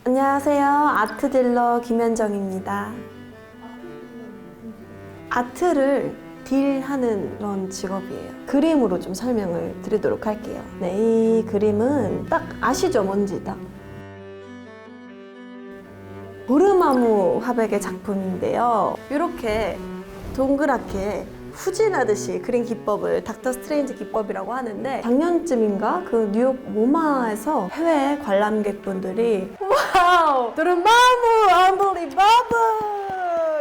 안녕하세요. 아트 딜러 김현정입니다. 아트를 딜하는 그런 직업이에요. 그림으로 좀 설명을 드리도록 할게요. 네, 이 그림은 딱 아시죠? 뭔지 딱. 도르마무 화백의 작품인데요. 이렇게 동그랗게 후진하듯이 그린 기법을 닥터 스트레인지 기법이라고 하는데, 작년쯤인가 그 뉴욕 모마에서 해외 관람객분들이 와우! 도르마무! unbelievable!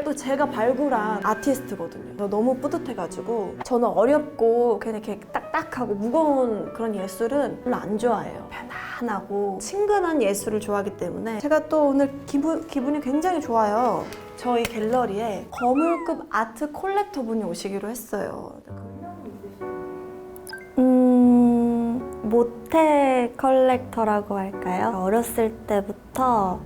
또 제가 발굴한 아티스트거든요. 저 너무 뿌듯해가지고, 저는 어렵고 그냥 이렇게 딱딱하고 무거운 그런 예술은 별로 안 좋아해요. 편안하고 친근한 예술을 좋아하기 때문에 제가 또 오늘 기분이 굉장히 좋아요. 저희 갤러리에 거물급 아트 콜렉터 분이 오시기로 했어요. 모태 컬렉터라고 할까요? 어렸을 때부터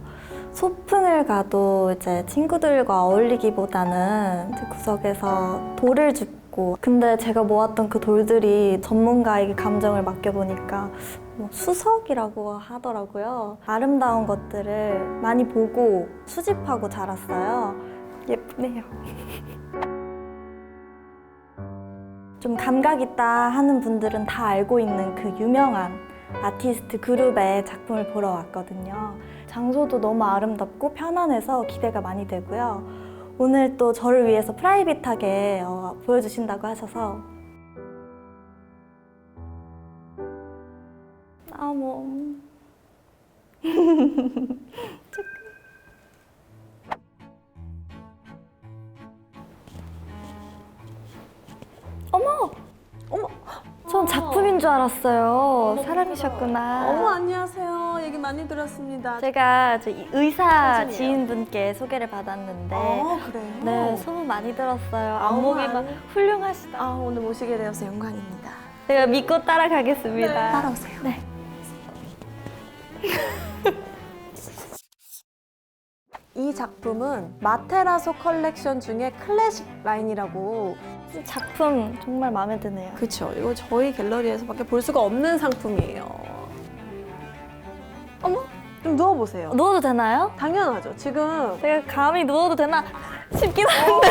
소풍을 가도 이제 친구들과 어울리기보다는 이제 구석에서 돌을 줍고, 근데 제가 모았던 그 돌들이 전문가에게 감정을 맡겨보니까 뭐 수석이라고 하더라고요. 아름다운 것들을 많이 보고 수집하고 자랐어요. 예쁘네요. 좀 감각 있다 하는 분들은 다 알고 있는 그 유명한 아티스트 그룹의 작품을 보러 왔거든요. 장소도 너무 아름답고 편안해서 기대가 많이 되고요. 오늘 또 저를 위해서 프라이빗하게 보여주신다고 하셔서 어머! 어머! 전 작품인 줄 알았어요. 사람이셨구나. 어머, 안녕하세요. 얘기 많이 들었습니다. 제가 이 의사 지인분께 소개를 받았는데 그래요? 네, 소문 많이 들었어요. 어머, 안목이 막 훌륭하시다. 오늘 모시게 되어서 영광입니다. 제가 믿고 따라가겠습니다. 따라오세요. 네. 이 작품은 마테라소 컬렉션 중에 클래식 라인이라고. 작품 정말 마음에 드네요. 그쵸. 이거 저희 갤러리에서밖에 볼 수가 없는 상품이에요. 어머? 좀 누워보세요. 누워도 되나요? 당연하죠. 지금 제가 감히 누워도 되나 싶긴 한데.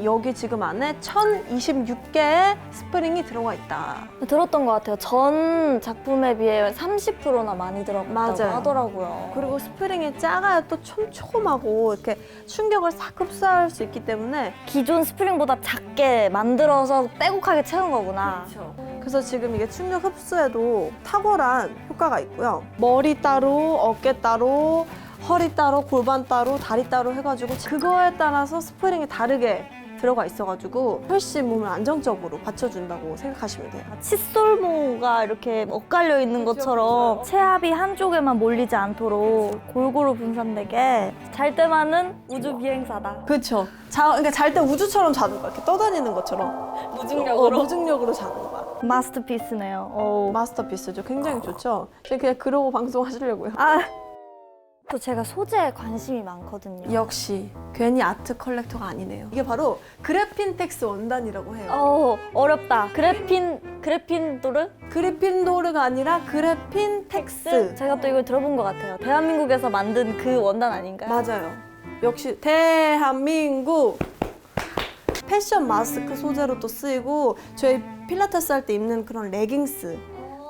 여기 지금 안에 1026개의 스프링이 들어가 있다. 들었던 것 같아요. 전 작품에 비해 30%나 많이 들어갔다고 맞아요. 하더라고요. 그리고 스프링이 작아야 또 촘촘하고 이렇게 충격을 싹 흡수할 수 있기 때문에. 기존 스프링보다 작게 만들어서 빼곡하게 채운 거구나. 그렇죠. 그래서 지금 이게 충격 흡수에도 탁월한 효과가 있고요. 머리 따로, 어깨 따로, 허리 따로, 골반 따로, 다리 따로 해가지고 그거에 따라서 스프링이 다르게 들어가 있어가지고 훨씬 몸을 안정적으로 받쳐준다고 생각하시면 돼요. 칫솔모가 이렇게 엇갈려 있는 것처럼 체압이 한쪽에만 몰리지 않도록 골고루 분산되게, 잘 때만은 우주 비행사다. 그렇죠. 그러니까 잘 때 우주처럼 자는 거야. 이렇게 떠다니는 것처럼. 무중력으로 자는 거야. 마스터피스네요. 마스터피스죠. 굉장히 좋죠. 그냥 그러고 방송하시려고요. 또 제가 소재에 관심이 많거든요. 역시 괜히 아트 컬렉터가 아니네요. 이게 바로 그래핀텍스 원단이라고 해요. 어렵다. 그래핀도르? 그리핀도르가 아니라 그래핀텍스. 제가 또 이걸 들어본 것 같아요. 대한민국에서 만든 그 원단 아닌가요? 맞아요. 역시 대한민국. 패션 마스크 소재로 또 쓰이고, 저희 필라테스 할 때 입는 그런 레깅스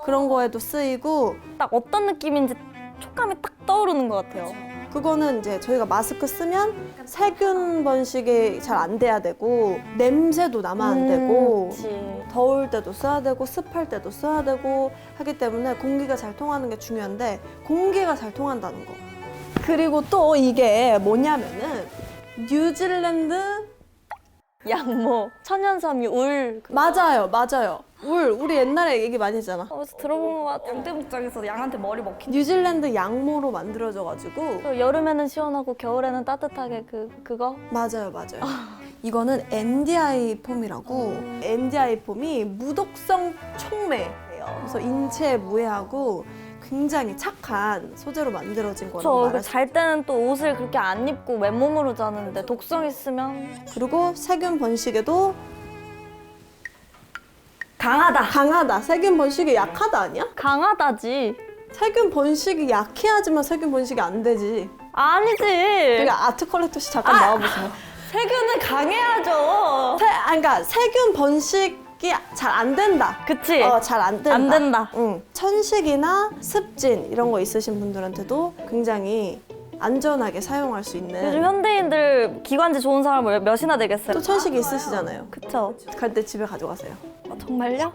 그런 거에도 쓰이고. 딱 어떤 느낌인지 촉감이 딱 떠오르는 것 같아요. 그거는 이제 저희가 마스크 쓰면 세균 번식이 잘 안 돼야 되고, 냄새도 나면 안 되고, 그치. 더울 때도 써야 되고 습할 때도 써야 되고 하기 때문에 공기가 잘 통하는 게 중요한데, 공기가 잘 통한다는 거. 그리고 또 이게 뭐냐면은 뉴질랜드. 양모, 천연섬유, 울. 맞아요. 우리 옛날에 얘기 많이 했잖아. 어디서 들어본 것 같아요. 양떼 목장에서 양한테 머리 먹힌. 뉴질랜드 양모로 만들어져가지고. 여름에는 시원하고 겨울에는 따뜻하게 그거? 맞아요. 이거는 NDI 폼이라고. NDI 폼이 무독성 촉매예요. 그래서 인체에 무해하고 굉장히 착한 소재로 만들어진 거라고 말할 수. 잘 때는 또 옷을 그렇게 안 입고 맨몸으로 자는데 독성 있으면. 그리고 세균 번식에도 강하다. 세균 번식에 약하다 아니야? 강하다지. 세균 번식이 약해야지만 세균 번식이 안 되지. 아니지. 그러니까 아트 컬렉터씨 잠깐 나와보세요. 세균은 강해야죠. 그러니까 세균 번식이 잘 안 된다. 그치? 잘 안 된다. 안 된다. 응. 천식이나 습진 이런 거 있으신 분들한테도 굉장히 안전하게 사용할 수 요즘 있는. 현대인들 기관지 좋은 사람을 몇이나 되겠어요? 또 천식이 있으시잖아요. 그쵸? 갈 때 집에 가져가세요. 정말요?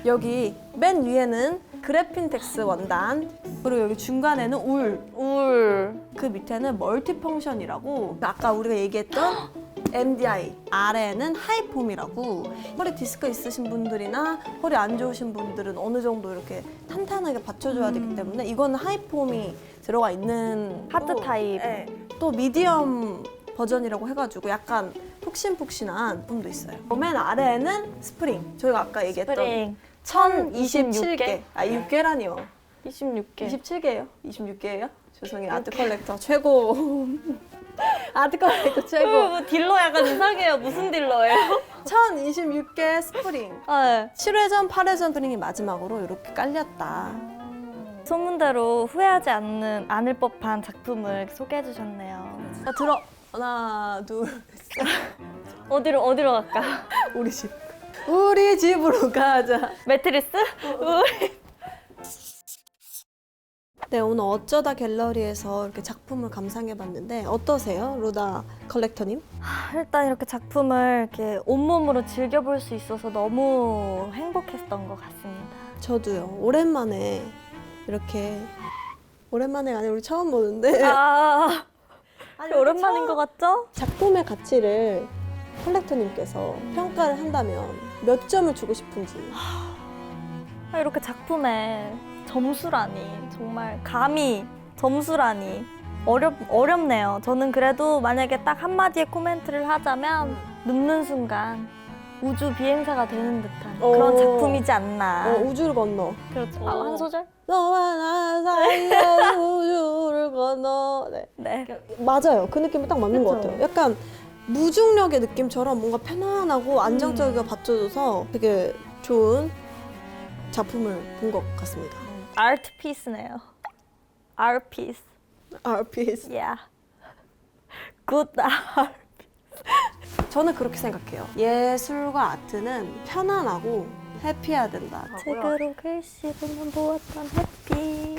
여기 맨 위에는 그래핀텍스 원단, 그리고 여기 중간에는 울, 그 밑에는 멀티펑션이라고, 아까 우리가 얘기했던 MDI, 아래에는 하이폼이라고. 허리 디스크 있으신 분들이나 허리 안 좋으신 분들은 어느 정도 이렇게 탄탄하게 받쳐줘야 되기 때문에 이거는 하이폼이 들어가 있는 하트 거고, 타입. 네. 또 미디엄 버전이라고 해가지고 약간 폭신폭신한 폼도 있어요. 맨 아래에는 스프링, 저희가 아까 얘기했던 스프링. 1026개. 6개라니요. 26개. 27개예요. 26개예요? 죄송해요. 아트 컬렉터 최고. 아트 컬렉터 최고. 뭐 딜러 약간 이상해요. 무슨 딜러예요? 1026개 스프링. 네. 7회전, 8회전 스프링이 마지막으로 이렇게 깔렸다. 소문대로 후회하지 않을 법한 작품을 소개해 주셨네요. 자, 들어. 하나, 둘, 셋. 어디로 갈까? 우리 집. 우리 집으로 가자. 매트리스? 네, 오늘 어쩌다 갤러리에서 이렇게 작품을 감상해봤는데 어떠세요? 루다 컬렉터님? 일단 이렇게 작품을 이렇게 온몸으로 즐겨볼 수 있어서 너무 행복했던 것 같습니다. 저도요. 오랜만에 이렇게, 오랜만에 아니라 우리 처음 보는데 아니, 오랜만인 것 같죠? 작품의 가치를 컬렉터님께서 평가를 한다면 몇 점을 주고 싶은지. 이렇게 작품에 점수라니, 정말 감히 점수라니 어렵네요. 저는 그래도 만약에 딱 한마디의 코멘트를 하자면 눕는 순간 우주 비행사가 되는 듯한 그런 오. 작품이지 않나. 우주를 건너. 그렇죠. 한 소절? 너와 나 사이에 우주를 건너. 네. 네. 맞아요. 그 느낌이 딱 맞는 것 그쵸. 같아요. 약간 무중력의 느낌처럼 뭔가 편안하고 안정적이게 받쳐줘서 되게 좋은 작품을 본 것 같습니다. 아트 피스네요. 아트 피스. RPS. Yeah. Good art. 저는 그렇게 생각해요. 예술과 아트는 편안하고 해피해야 된다. 책으로 글씨 보면 보았던 해피.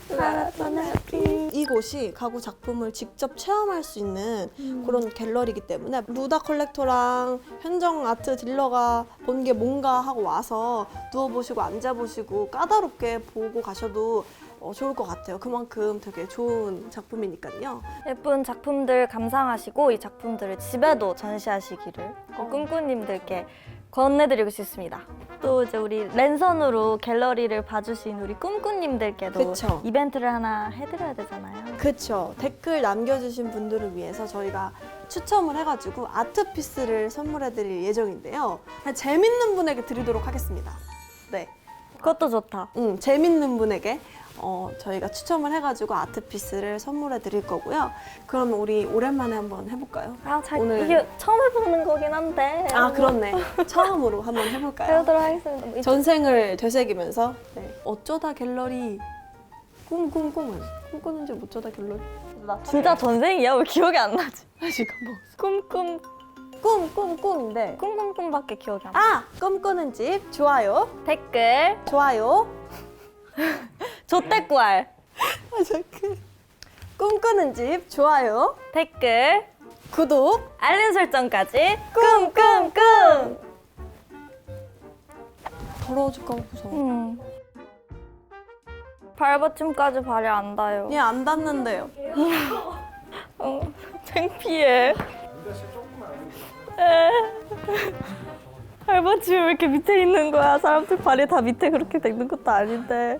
살았던 해피. 이곳이 가구 작품을 직접 체험할 수 있는 그런 갤러리이기 때문에 루다 컬렉터랑 현정 아트 딜러가 본 게 뭔가 하고 와서 누워보시고 앉아보시고 까다롭게 보고 가셔도 좋을 것 같아요. 그만큼 되게 좋은 작품이니까요. 예쁜 작품들 감상하시고 이 작품들을 집에도 전시하시기를 꿈꾸님들께 권해드리고 싶습니다. 또 이제 우리 랜선으로 갤러리를 봐주신 우리 꿈꾸님들께도 그쵸. 이벤트를 하나 해드려야 되잖아요. 그쵸. 댓글 남겨주신 분들을 위해서 저희가 추첨을 해가지고 아트피스를 선물해드릴 예정인데요. 재밌는 분에게 드리도록 하겠습니다. 네. 그것도 좋다. 재밌는 분에게 저희가 추첨을 해가지고 아트피스를 선물해 드릴 거고요. 그러면 우리 오랜만에 한번 해볼까요? 오늘- 이게 처음 해보는 거긴 한데. 그렇네. 처음으로 한번 해볼까요? 해보도록 하겠습니다. 전생을 되새기면서 어쩌다 갤러리 꿈꾸는 줄 어쩌다 갤러리 진짜 전생이야? 왜 기억이 안 나지? 아직 뭐 꿈인데 꿈밖에 기억이 안 나. 꿈꾸는 집 좋아요 댓글 조태꾸알 꿈꾸는 집 좋아요 댓글 구독 알림 설정까지 꿈. 더러워 죽겠고 무서워. 발받침까지 발이 안 닿아요. 얘 안 닿는데요. 창피해. 발받침이 왜 이렇게 밑에 있는 거야? 사람들 발이 다 밑에 그렇게 돼 있는 것도 아닌데.